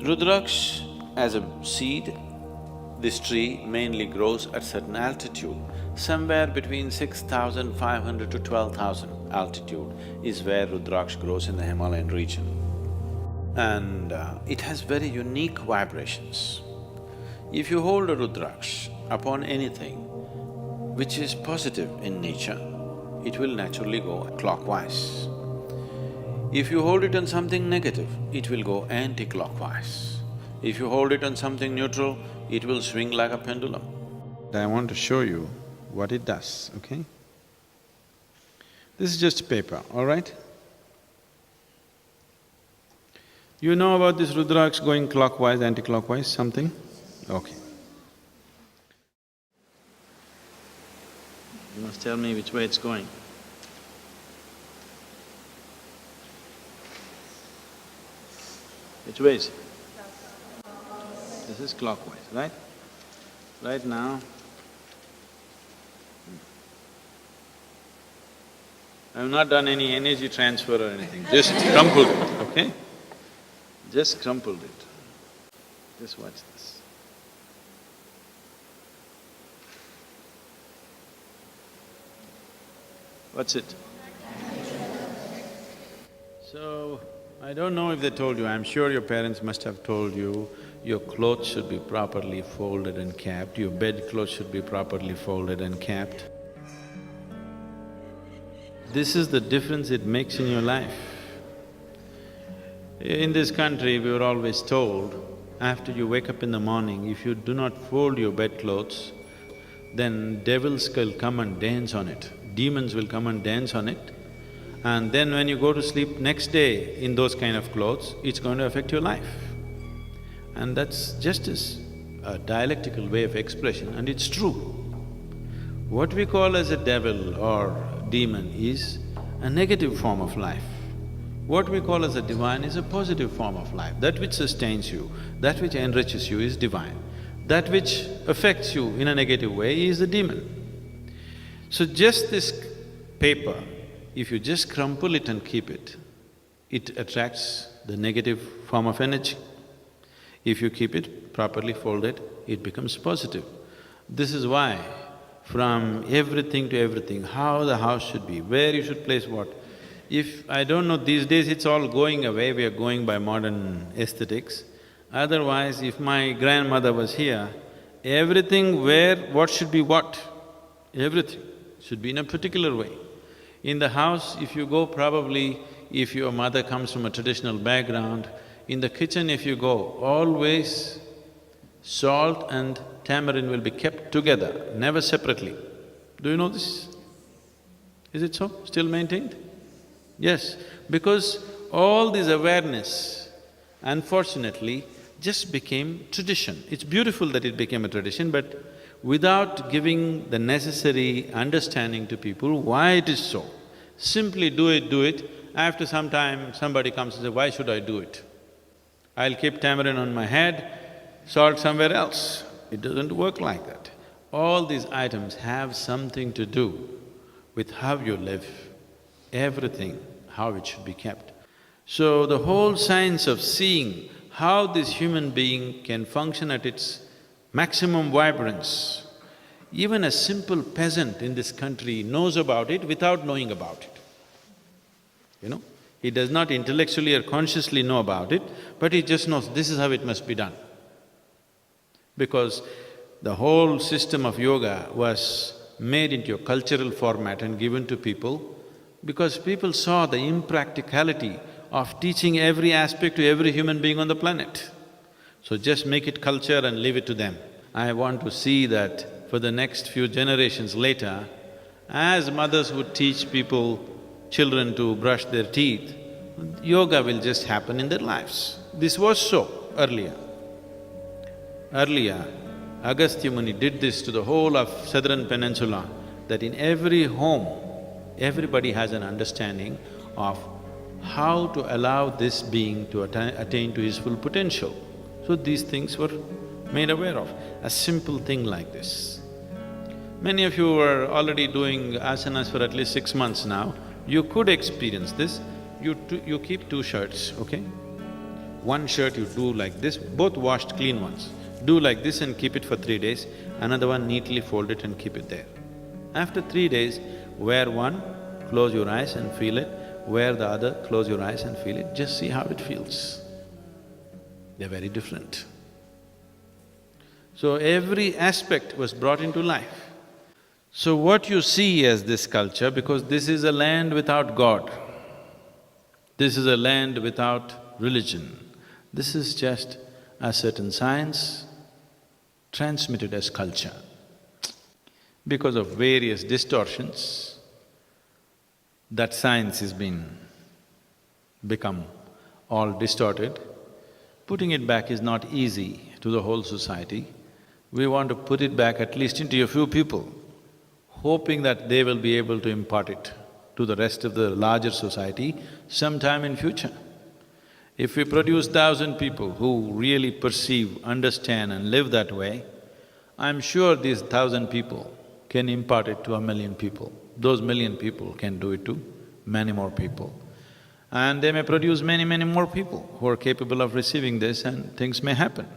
Rudraksh as a seed, this tree mainly grows at certain altitude. Somewhere between 6,500 to 12,000 altitude is where rudraksh grows in the Himalayan region. And it has very unique vibrations. If you hold a rudraksh upon anything which is positive in nature, it will naturally go clockwise. If you hold it on something negative, it will go anti-clockwise. If you hold it on something neutral, it will swing like a pendulum. I want to show you what it does, okay? This is just paper, all right? You know about this rudraksh going clockwise, anti-clockwise, something? Okay. You must tell me which way it's going. Which way is it? This is clockwise, right? Right now, I've not done any energy transfer or anything, just crumpled it, okay? Just crumpled it. Just watch this. What's it? So, I don't know if they told you, I'm sure your parents must have told you, your clothes should be properly folded and kept, your bed clothes should be properly folded and kept. This is the difference it makes in your life. In this country, we were always told, after you wake up in the morning, if you do not fold your bedclothes, then devils will come and dance on it, demons will come and dance on it, and then when you go to sleep next day in those kind of clothes, it's going to affect your life. And that's just a dialectical way of expression, and it's true. What we call as a devil or demon is a negative form of life. What we call as a divine is a positive form of life. That which sustains you, that which enriches you is divine. That which affects you in a negative way is the demon. So just this paper, if you just crumple it and keep it, it attracts the negative form of energy. If you keep it properly folded, it becomes positive. This is why from everything to everything, how the house should be, where you should place what. If… I don't know, these days it's all going away, we are going by modern aesthetics. Otherwise, if my grandmother was here, everything where what should be what, everything should be in a particular way. In the house, if you go probably, if your mother comes from a traditional background, in the kitchen if you go, always salt and tamarind will be kept together, never separately. Do you know this? Is it so? Still maintained? Yes, because all this awareness, unfortunately, just became tradition. It's beautiful that it became a tradition, but without giving the necessary understanding to people why it is so. Simply do it, after some time somebody comes and says, why should I do it? I'll keep tamarind on my head, salt somewhere else. It doesn't work like that. All these items have something to do with how you live, everything, how it should be kept. So the whole science of seeing how this human being can function at its maximum vibrance, even a simple peasant in this country knows about it without knowing about it, you know? He does not intellectually or consciously know about it, but he just knows this is how it must be done. Because the whole system of yoga was made into a cultural format and given to people because people saw the impracticality of teaching every aspect to every human being on the planet. So just make it culture and leave it to them. I want to see that for the next few generations later, as mothers would teach people, children to brush their teeth, yoga will just happen in their lives. This was so earlier. Earlier, Agastya Muni did this to the whole of southern peninsula, that in every home, everybody has an understanding of how to allow this being to attain to his full potential. So these things were made aware of, a simple thing like this. Many of you are already doing asanas for at least 6 months now. You could experience this. You keep 2 shirts, okay? one shirt you do like this, both washed clean ones. Do like this and keep it for 3 days, another one neatly fold it and keep it there. After 3 days, wear one, close your eyes and feel it, wear the other, close your eyes and feel it, just see how it feels. They're very different. So every aspect was brought into life. So what you see as this culture, because this is a land without God, this is a land without religion, this is just a certain science transmitted as culture. Because of various distortions, that science has become all distorted. Putting it back is not easy to the whole society. We want to put it back at least into a few people, hoping that they will be able to impart it to the rest of the larger society sometime in future. If we produce 1,000 people who really perceive, understand and live that way, I'm sure these 1,000 people can impart it to 1,000,000 people. Those 1,000,000 people can do it to many more people. And they may produce many, many more people who are capable of receiving this and things may happen.